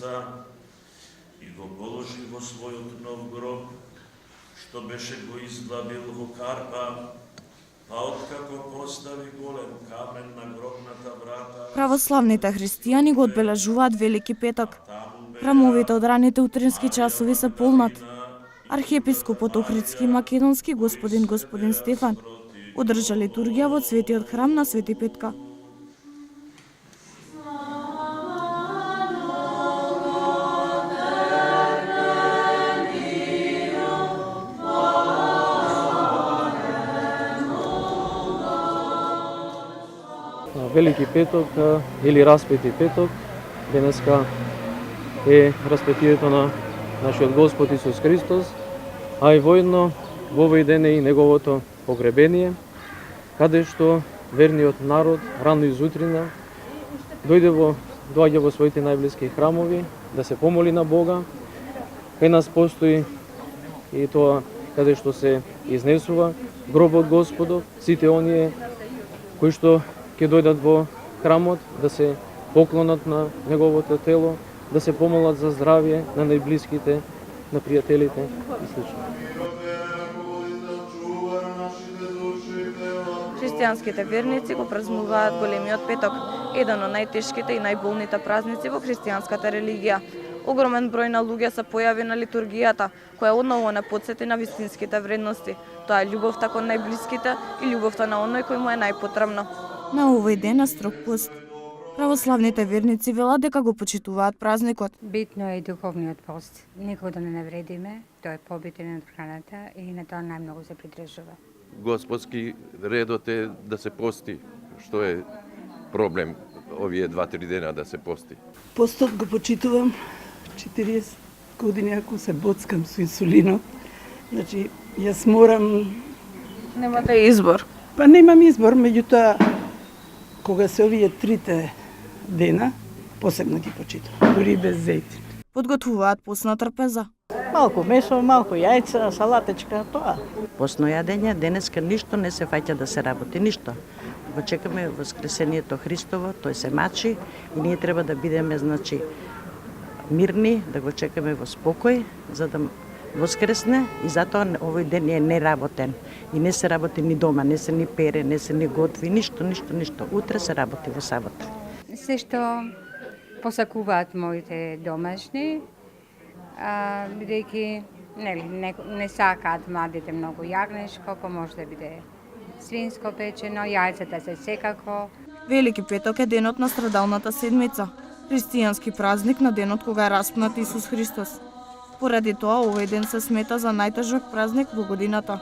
раница и го положи во својот нов гроб, што беше го изглабил во Карпа, па откако постави голем камен на гробната врата. Православните христијани го одбележуваат Велики петок. Храмовите од раните утрински часови се полнат. Архиепископот Охридски и Македонски господин Стефан одржа литургија во Светиот храм на Свети Петка. Велики петок или Распети петок, денеска е распетието на нашиот Господ Исус Христос, а и воедно во овој ден е и неговото погребение, каде што верниот народ рано изутрина доаѓа во своите најблиски храмови да се помоли на Бога. Кај нас постои и тоа каде што се изнесува гробот Господов, сите оние кои што ќе дојдат во храмот да се поклонат на неговото тело, да се помолат за здравје на најблиските, на пријателите и слично. Христијанските верници го празнуваат големиот петок, еден од најтешките и најболните празници во христијанската религија. Огромен број на луѓе се појави на литургијата, која одново не потсети на вистинските вредности. Тоа е љубовта кон најблиските и љубовта на оној кој му е најпотребно. На овој ден е строг пост. Православните верници велат дека го почитуваат празникот. Битно е духовниот пост. Никога да не навредиме, тоа е побитен од храната и на тоа најмногу се придржува. Господски редот е да се пости, што е проблем овие 2-3 дена да се пости. Постот го почитувам 40 години ако се боцкам со инсулинот. Значи, јас морам... Немате избор. Па немам избор, меѓутоа, кога се овие 3 дена, посебно ги почитувам, дури без зејтин. Подготвуваат постна трпеза. Малку месо, малку јајца, салатечка, тоа. Постно јадење, денеска ништо не се фаќа да се работи, ништо. Го чекаме воскресението Христово, тој се мачи и ние треба да бидеме, значи, мирни, да го чекаме во спокој, за да воскресне и затоа овој ден е неработен. И не се работи ни дома, не се ни пере, не се ни готви, ништо. Утре се работи во сабота. Се што посакуваат моите домашни, бидејќи не сакаат младите многу јагнешко, па може да биде свинско печено, јајцата се секако. Велики петок е денот на страдалната седмица, христијански празник на денот кога е распнат Исус Христос. Поради тоа овој ден се смета за најтежок празник во годината.